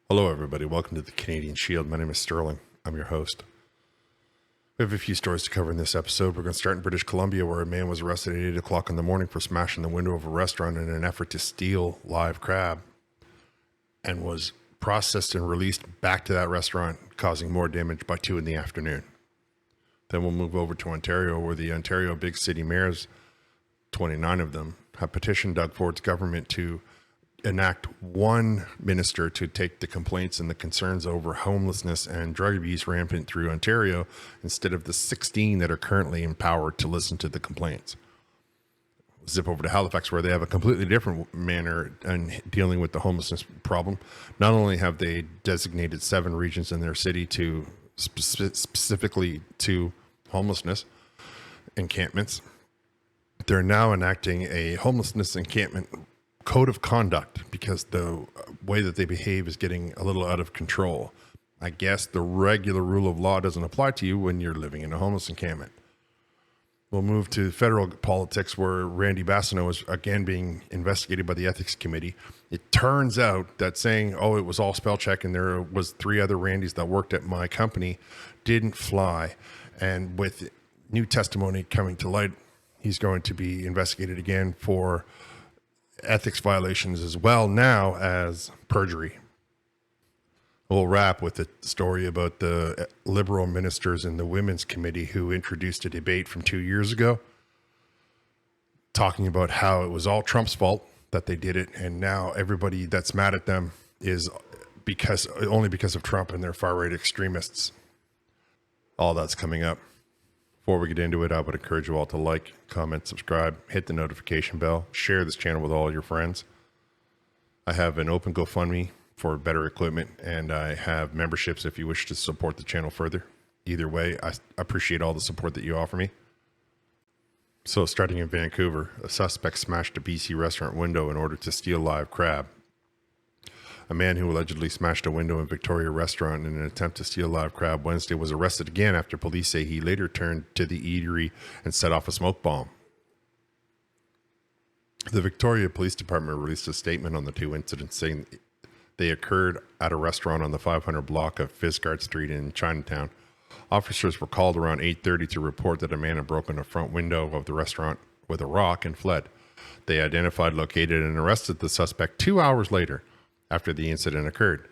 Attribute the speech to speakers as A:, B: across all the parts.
A: Hello, everybody. Welcome to the Canadian Shield. My name is Sterling. I'm your host. We have a few stories to cover in this episode. We're going to start in British Columbia, where a man was arrested at 8 o'clock in the morning for smashing the window of a restaurant in an effort to steal live crab, and was processed and released back to that restaurant, causing more damage by 2 in the afternoon. Then we'll move over to Ontario, where the Ontario big city mayors, 29 of them, have petitioned Doug Ford's government to enact one minister to take the complaints and the concerns over homelessness and drug abuse rampant through Ontario instead of the 16 that are currently empowered to listen to the complaints. Zip over to Halifax, where they have a completely different manner in dealing with the homelessness problem. Not only have they designated 7 regions in their city to specifically to homelessness encampments, they're now enacting a homelessness encampment code of conduct because the way that they behave is getting a little out of control. I guess the regular rule of law doesn't apply to you when you're living in a homeless encampment. We'll move to federal politics, where Randy Bassano is again being investigated by the Ethics Committee. It turns out that saying, oh, it was all spell check and there was 3 other Randys that worked at my company didn't fly. And with new testimony coming to light, he's going to be investigated again for ethics violations as well now as perjury. We'll wrap with a story about the Liberal ministers in the Women's Committee who introduced a debate from 2 years ago talking about how it was all Trump's fault that they did it, and now everybody that's mad at them is only because of Trump and their far-right extremists. All that's coming up. Before we get into it, I would encourage you all to like, comment, subscribe, hit the notification bell, share this channel with all your friends. I have an open GoFundMe for better equipment, and I have memberships if you wish to support the channel further. Either way, I appreciate all the support that you offer me. So starting in Vancouver, a suspect smashed a BC restaurant window in order to steal live crab. A man who allegedly smashed a window in Victoria restaurant in an attempt to steal live crab Wednesday was arrested again after police say he later turned to the eatery and set off a smoke bomb. The Victoria Police Department released a statement on the 2 incidents saying they occurred at a restaurant on the 500 block of Fisgard Street in Chinatown. Officers were called around 8:30 to report that a man had broken a front window of the restaurant with a rock and fled. They identified, located, and arrested the suspect 2 hours later after the incident occurred.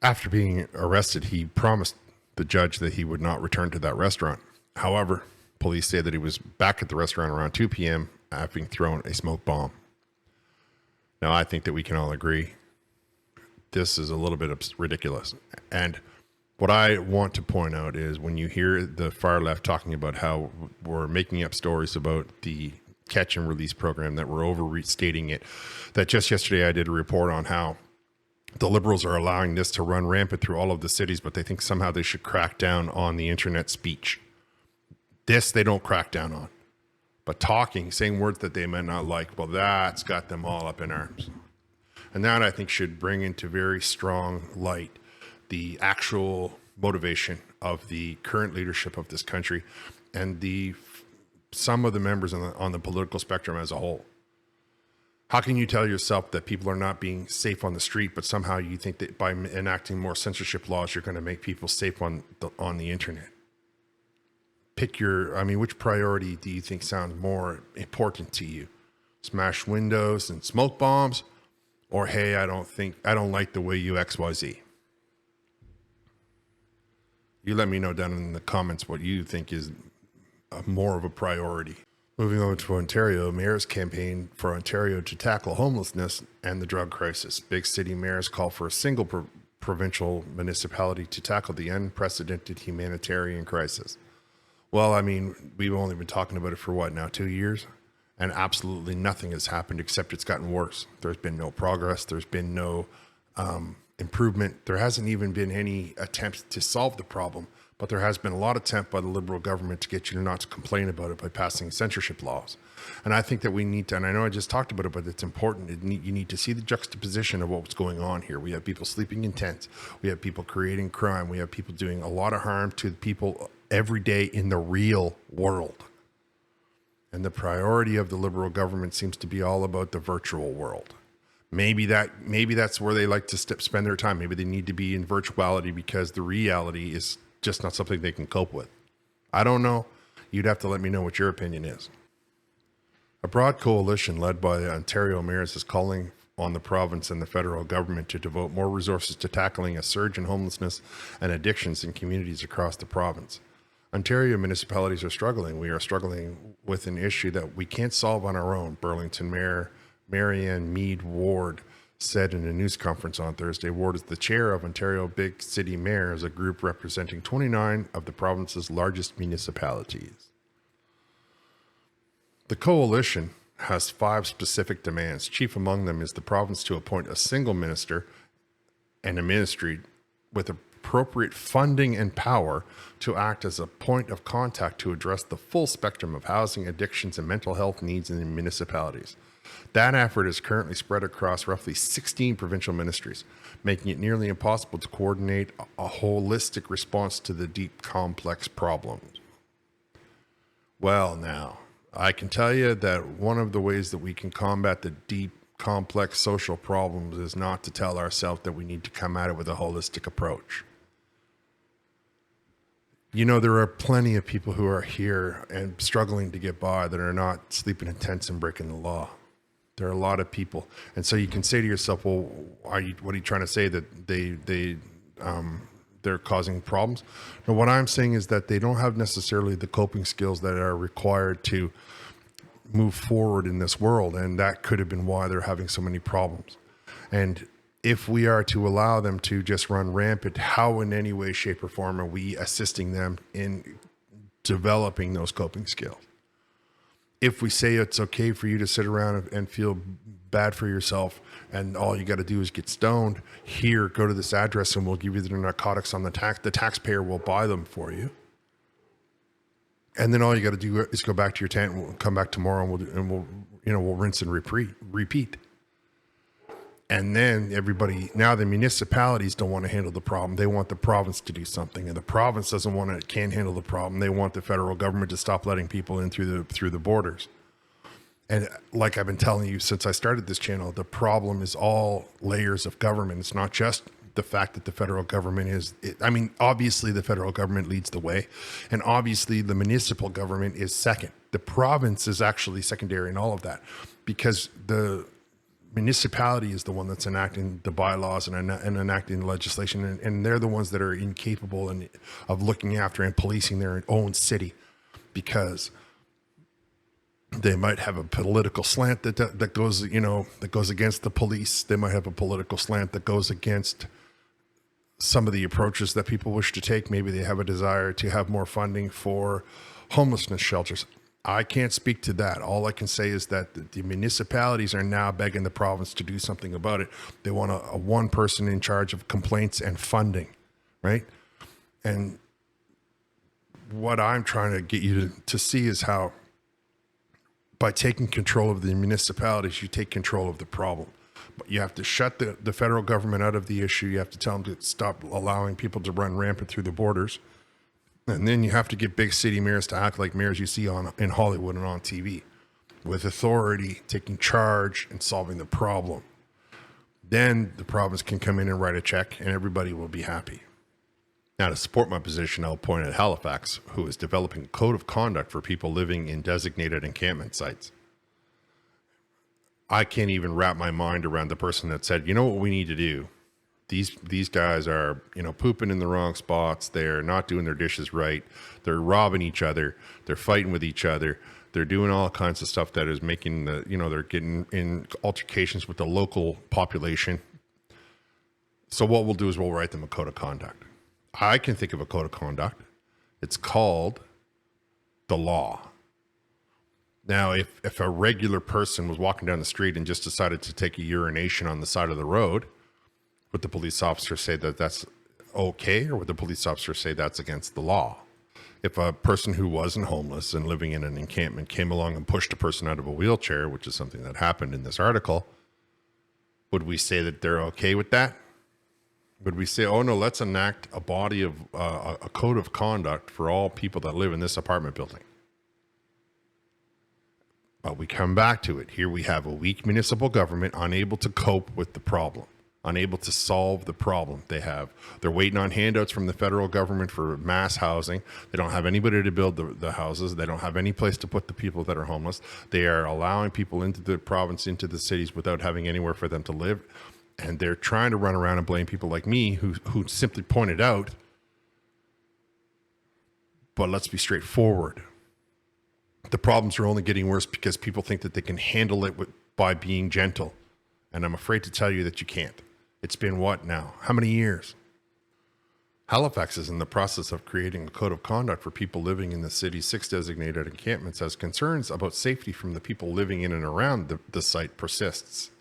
A: After being arrested, he promised the judge that he would not return to that restaurant. However, police say that he was back at the restaurant around 2 p.m. having thrown a smoke bomb. Now, I think that we can all agree this is a little bit ridiculous. And what I want to point out is when you hear the far left talking about how we're making up stories about the catch and release program, that we're overstating it, that just yesterday I did a report on how the Liberals are allowing this to run rampant through all of the cities, but they think somehow they should crack down on the internet speech. This they don't crack down on. But saying words that they may not like, well, that's got them all up in arms. And that, I think, should bring into very strong light the actual motivation of the current leadership of this country and some of the members on the political spectrum as a whole. How can you tell yourself that people are not being safe on the street, but somehow you think that by enacting more censorship laws, you're going to make people safe on the internet? Which priority do you think sounds more important to you? Smash windows and smoke bombs? Or, hey, I don't like the way you XYZ. You let me know down in the comments what you think is more of a priority. Moving over to Ontario, mayors campaign for Ontario to tackle homelessness and the drug crisis. Big city mayors call for a single provincial municipality to tackle the unprecedented humanitarian crisis. Well, we've only been talking about it for what now, 2 years? And absolutely nothing has happened except it's gotten worse. There's been no progress. There's been no improvement. There hasn't even been any attempts to solve the problem, but there has been a lot of attempt by the Liberal government to get you not to complain about it by passing censorship laws. And I think that we need to, and I know I just talked about it, but it's important. You need to see the juxtaposition of what's going on here. We have people sleeping in tents. We have people creating crime. We have people doing a lot of harm to people every day in the real world. And the priority of the Liberal government seems to be all about the virtual world. Maybe that's where they like to spend their time. Maybe they need to be in virtuality because the reality is just not something they can cope with. I don't know. You'd have to let me know what your opinion is. A broad coalition led by the Ontario mayors is calling on the province and the federal government to devote more resources to tackling a surge in homelessness and addictions in communities across the province. Ontario municipalities are struggling. We are struggling with an issue that we can't solve on our own, Burlington Mayor Marianne Mead Ward said in a news conference on Thursday. Ward is the chair of Ontario Big City Mayors, a group representing 29 of the province's largest municipalities. The coalition has 5 specific demands. Chief among them is the province to appoint a single minister and a ministry with appropriate funding and power to act as a point of contact to address the full spectrum of housing, addictions, and mental health needs in the municipalities. That effort is currently spread across roughly 16 provincial ministries, making it nearly impossible to coordinate a holistic response to the deep, complex problems. Well, now, I can tell you that one of the ways that we can combat the deep, complex social problems is not to tell ourselves that we need to come at it with a holistic approach. You know, there are plenty of people who are here and struggling to get by that are not sleeping in tents and breaking the law. There are a lot of people. And so you can say to yourself, well, what are you trying to say, that they're causing problems? No, what I'm saying is that they don't have necessarily the coping skills that are required to move forward in this world. And that could have been why they're having so many problems. And if we are to allow them to just run rampant, how in any way, shape, or form are we assisting them in developing those coping skills? If we say it's okay for you to sit around and feel bad for yourself and all you got to do is get stoned, here, go to this address and we'll give you the narcotics on the taxpayer will buy them for you. And then all you got to do is go back to your tent and we'll come back tomorrow and we'll rinse and repeat. And then now the municipalities don't want to handle the problem. They want the province to do something, and the province can't handle the problem. They want the federal government to stop letting people in through the borders. And like I've been telling you since I started this channel, the problem is all layers of government. It's not just the fact that the federal government obviously the federal government leads the way, and obviously the municipal government is second. The province is actually secondary in all of that, because the municipality is the one that's enacting the bylaws and enacting the legislation, and they're the ones that are incapable of looking after and policing their own city, because they might have a political slant that goes against the police. They might have a political slant that goes against some of the approaches that people wish to take. Maybe they have a desire to have more funding for homelessness shelters. I can't speak to that. All I can say is that the municipalities are now begging the province to do something about it. They want a one person in charge of complaints and funding, right? And what I'm trying to get you to see is how by taking control of the municipalities, you take control of the problem. But you have to shut the federal government out of the issue. You have to tell them to stop allowing people to run rampant through the borders. And then you have to get big city mayors to act like mayors you see in Hollywood and on TV, with authority, taking charge and solving the problem. Then the province can come in and write a check and everybody will be happy. Now, to support my position, I'll point at Halifax, who is developing a code of conduct for people living in designated encampment sites. I can't even wrap my mind around the person that said, you know what we need to do? These guys are, pooping in the wrong spots. They're not doing their dishes right. They're robbing each other. They're fighting with each other. They're doing all kinds of stuff that is making they're getting in altercations with the local population. So what we'll do is we'll write them a code of conduct. I can think of a code of conduct. It's called the law. Now, if a regular person was walking down the street and just decided to take a urination on the side of the road, would the police officer say that that's okay, or would the police officer say that's against the law? If a person who wasn't homeless and living in an encampment came along and pushed a person out of a wheelchair, which is something that happened in this article, would we say that they're okay with that? Would we say, oh no, let's enact a body of a code of conduct for all people that live in this apartment building? But we come back to it. Here we have a weak municipal government unable to cope with the problem, unable to solve the problem they have. They're waiting on handouts from the federal government for mass housing. They don't have anybody to build the houses. They don't have any place to put the people that are homeless. They are allowing people into the province, into the cities without having anywhere for them to live. And they're trying to run around and blame people like me who simply pointed out. But let's be straightforward. The problems are only getting worse because people think that they can handle it by being gentle. And I'm afraid to tell you that you can't. It's been what now? How many years? Halifax is in the process of creating a code of conduct for people living in the city's 6 designated encampments as concerns about safety from the people living in and around the site persists.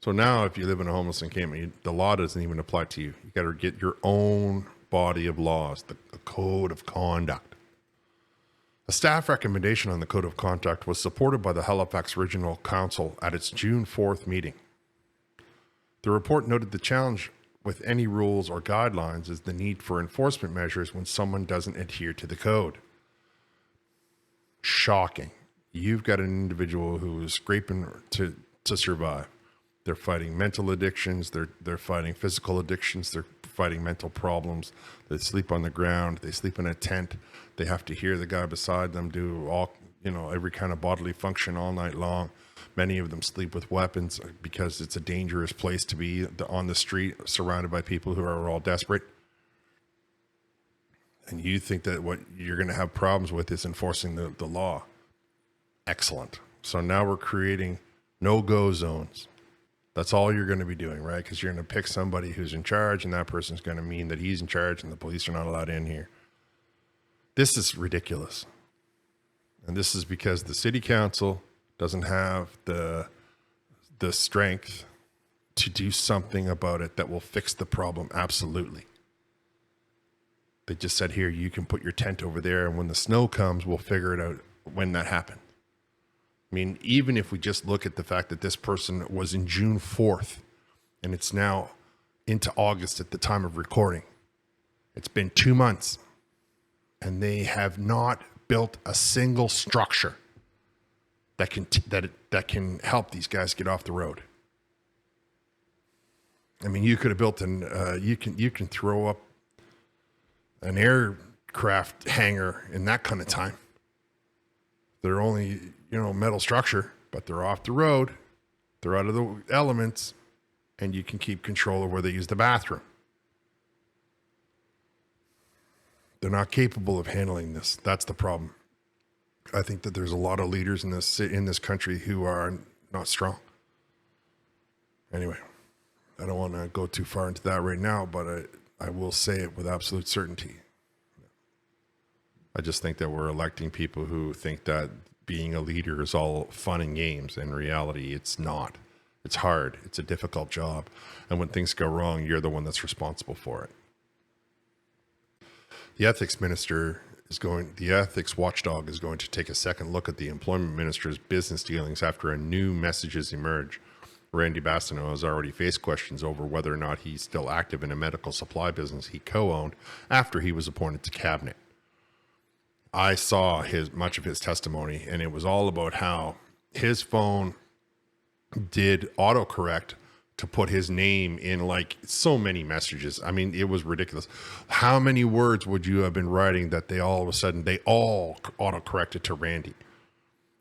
A: So now if you live in a homeless encampment, the law doesn't even apply to you. You got to get your own body of laws, the code of conduct. A staff recommendation on the code of conduct was supported by the Halifax Regional Council at its June 4th meeting. The report noted the challenge with any rules or guidelines is the need for enforcement measures when someone doesn't adhere to the code. Shocking. You've got an individual who is scraping to survive. They're fighting mental addictions. They're fighting physical addictions. They're fighting mental problems. They sleep on the ground. They sleep in a tent. They have to hear the guy beside them do every kind of bodily function all night long. Many of them sleep with weapons because it's a dangerous place to be on the street, surrounded by people who are all desperate. And you think that what you're going to have problems with is enforcing the law. Excellent. So now we're creating no-go zones. That's all you're going to be doing, right? Because you're going to pick somebody who's in charge, and that person's going to mean that he's in charge and the police are not allowed in here. This is ridiculous. And this is because the city council doesn't have the strength to do something about it that will fix the problem. Absolutely. They just said, here, you can put your tent over there, and when the snow comes, we'll figure it out when that happens. I mean, even if we just look at the fact that this person was in June 4th and it's now into August at the time of recording, it's been 2 months and they have not built a single structure that can help these guys get off the road. I mean, you could have built you can throw up an aircraft hangar in that kind of time. They're only, metal structure, but they're off the road. They're out of the elements, and you can keep control of where they use the bathroom. They're not capable of handling this. That's the problem. I think that there's a lot of leaders in this country who are not strong. Anyway, I don't want to go too far into that right now, but I will say it with absolute certainty. I just think that we're electing people who think that being a leader is all fun and games. In reality, it's not. It's hard. It's a difficult job. And when things go wrong, you're the one that's responsible for it. The ethics watchdog is going to take a second look at the employment minister's business dealings after a new messages emerge. Randy Bastineau has already faced questions over whether or not he's still active in a medical supply business he co-owned after he was appointed to cabinet. I saw much of his testimony, and it was all about how his phone did autocorrect to put his name in like so many messages. I mean, it was ridiculous. How many words would you have been writing that they all of a sudden, they all autocorrected to Randy?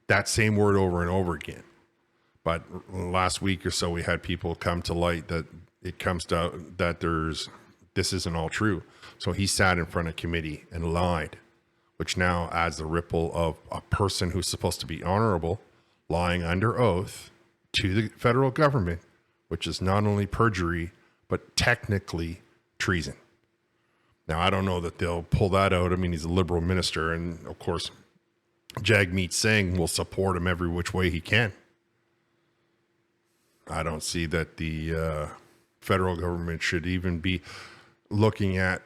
A: That same word over and over again. But last week or so, we had people come to light that it comes to that this isn't all true. So he sat in front of committee and lied, which now adds the ripple of a person who's supposed to be honorable lying under oath to the federal government, which is not only perjury, but technically treason. Now, I don't know that they'll pull that out. I mean, he's a liberal minister, and of course, Jagmeet Singh will support him every which way he can. I don't see that the federal government should even be looking at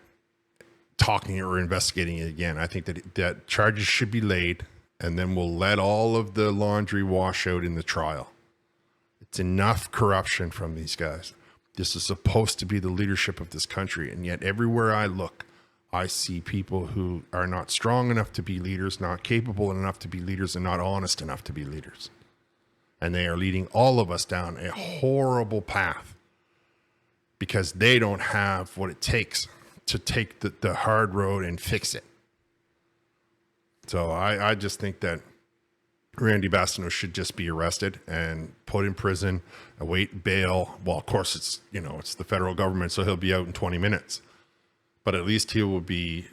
A: talking or investigating it again. I think that charges should be laid, and then we'll let all of the laundry wash out in the trial. It's enough corruption from these guys. This is supposed to be the leadership of this country, and yet everywhere I look, I see people who are not strong enough to be leaders, not capable enough to be leaders, and not honest enough to be leaders. And they are leading all of us down a horrible path because they don't have what it takes to take the hard road and fix it. So I just think that Randy Bastineau should just be arrested and put in prison, await bail. Well, of course, it's the federal government, so he'll be out in 20 minutes. But at least he will be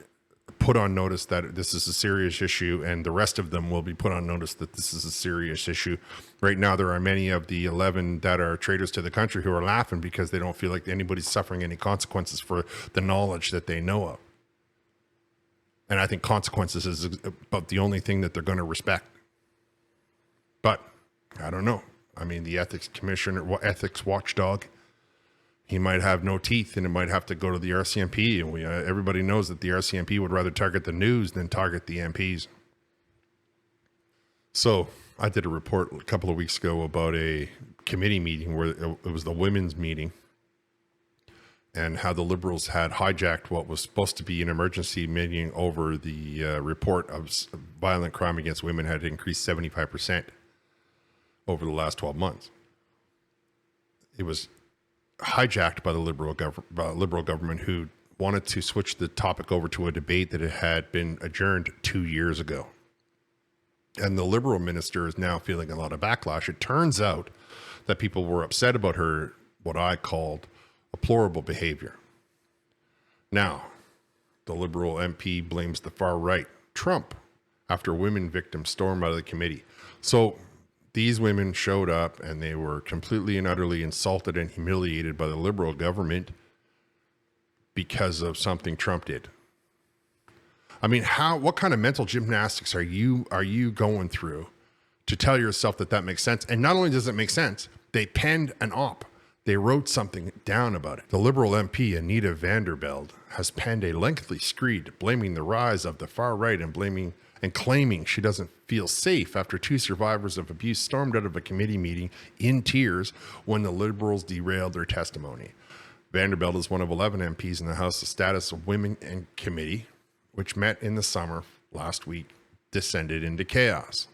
A: put on notice that this is a serious issue, and the rest of them will be put on notice that this is a serious issue. Right now, there are many of the 11 that are traitors to the country who are laughing because they don't feel like anybody's suffering any consequences for the knowledge that they know of. And I think consequences is about the only thing that they're going to respect. But I don't know. I mean, the ethics commissioner, ethics watchdog, he might have no teeth, and it might have to go to the RCMP. And everybody knows that the RCMP would rather target the news than target the MPs. So I did a report a couple of weeks ago about a committee meeting where it was the women's meeting, and how the Liberals had hijacked what was supposed to be an emergency meeting over the report of violent crime against women had increased 75% over the last 12 months. It was hijacked by the Liberal government, who wanted to switch the topic over to a debate that had been adjourned 2 years ago. And the Liberal minister is now feeling a lot of backlash. It turns out that people were upset about her, what I called deplorable behavior. Now, the Liberal MP blames the far right, Trump, after women victims stormed out of the committee. So these women showed up and they were completely and utterly insulted and humiliated by the Liberal government because of something Trump did. I mean, what kind of mental gymnastics are you going through to tell yourself that makes sense? And not only does it make sense, they penned an op. They wrote something down about it. The Liberal MP, Anita Vanderbilt, has penned a lengthy screed blaming the rise of the far right and claiming she doesn't feel safe after 2 survivors of abuse stormed out of a committee meeting in tears when the Liberals derailed their testimony. Vanderbilt is one of 11 MPs in the House. The Status of Women and Committee, which met in the summer last week, descended into chaos.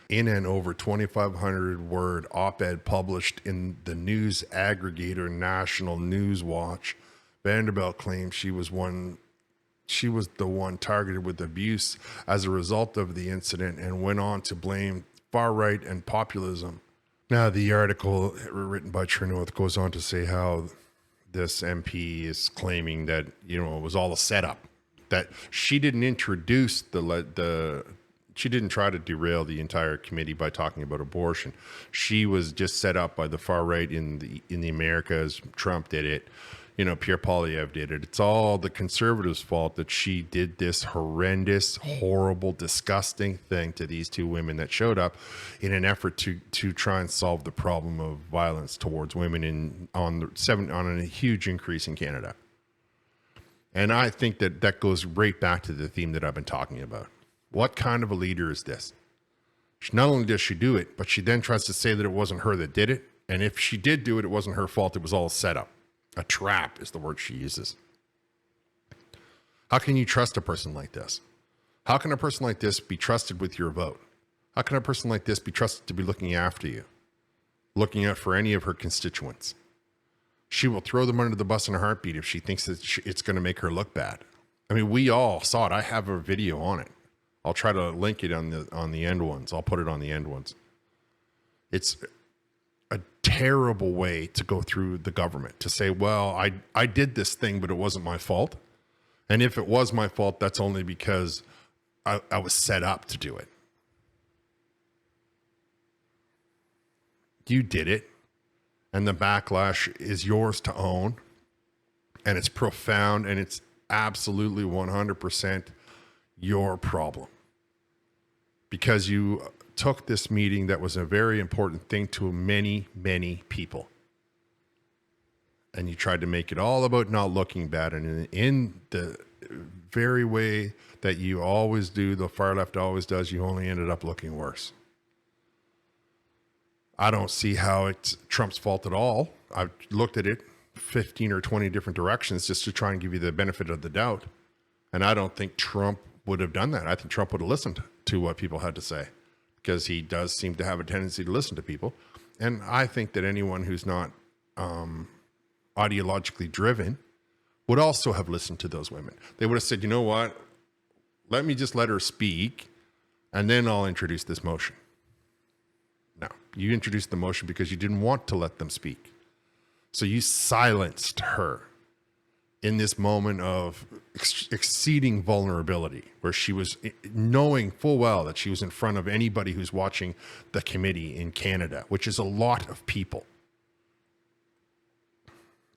A: In an over 2,500 word op-ed published in the news aggregator National News Watch, Vanderbilt claimed she was the one targeted with abuse as a result of the incident, and went on to blame far right and populism. Now, the article written by Chernoth goes on to say how this MP is claiming that, it was all a setup, that she didn't introduce she didn't try to derail the entire committee by talking about abortion. She was just set up by the far right in the Americas. Trump did it. Pierre Poilievre did it. It's all the conservatives' fault that she did this horrendous, horrible, disgusting thing to these 2 women that showed up in an effort to try and solve the problem of violence towards women on a huge increase in Canada. And I think that goes right back to the theme that I've been talking about. What kind of a leader is this? Not only does she do it, but she then tries to say that it wasn't her that did it. And if she did do it, it wasn't her fault. It was all set up. A trap is the word she uses. How can you trust a person like this? How can a person like this be trusted with your vote? How can a person like this be trusted to be looking after you, looking out for any of her constituents? She will throw them under the bus in a heartbeat if she thinks that it's going to make her look bad. I mean, we all saw it. I have a video on it. I'll try to link it on the end ones. I'll put it on the end ones. It's a terrible way to go through the government, to say, well, I did this thing, but it wasn't my fault. And if it was my fault, that's only because I was set up to do it. You did it, and the backlash is yours to own, and it's profound, and it's absolutely 100% your problem, because you took this meeting that was a very important thing to many, many people, and you tried to make it all about not looking bad, and in the very way that you always do, the far left always does, you only ended up looking worse. I don't see how it's Trump's fault at all. I've looked at it 15 or 20 different directions just to try and give you the benefit of the doubt. And I don't think Trump would have done that. I think Trump would have listened to what people had to say, because he does seem to have a tendency to listen to people. And I think that anyone who's not ideologically driven would also have listened to those women. They would have said, you know what, let me just let her speak, and then I'll introduce this motion. No, you introduced the motion because you didn't want to let them speak. So you silenced her in this moment of exceeding vulnerability, where she was knowing full well that she was in front of anybody who's watching the committee in Canada, which is a lot of people.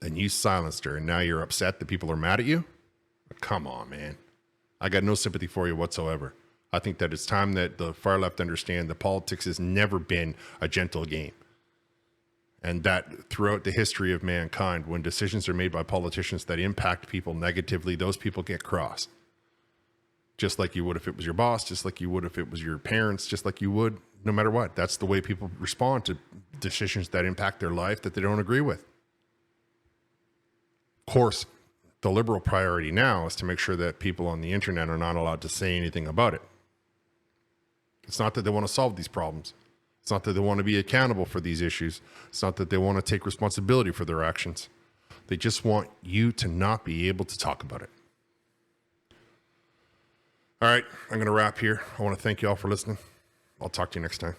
A: And you silenced her, and now you're upset that people are mad at you? Come on, man. I got no sympathy for you whatsoever. I think that it's time that the far left understand that politics has never been a gentle game. And that throughout the history of mankind, when decisions are made by politicians that impact people negatively, those people get cross. Just like you would if it was your boss, just like you would if it was your parents, just like you would no matter what. That's the way people respond to decisions that impact their life that they don't agree with. Of course, the liberal priority now is to make sure that people on the internet are not allowed to say anything about it. It's not that they want to solve these problems. It's not that they want to be accountable for these issues. It's not that they want to take responsibility for their actions. They just want you to not be able to talk about it. All right, I'm going to wrap here. I want to thank you all for listening. I'll talk to you next time.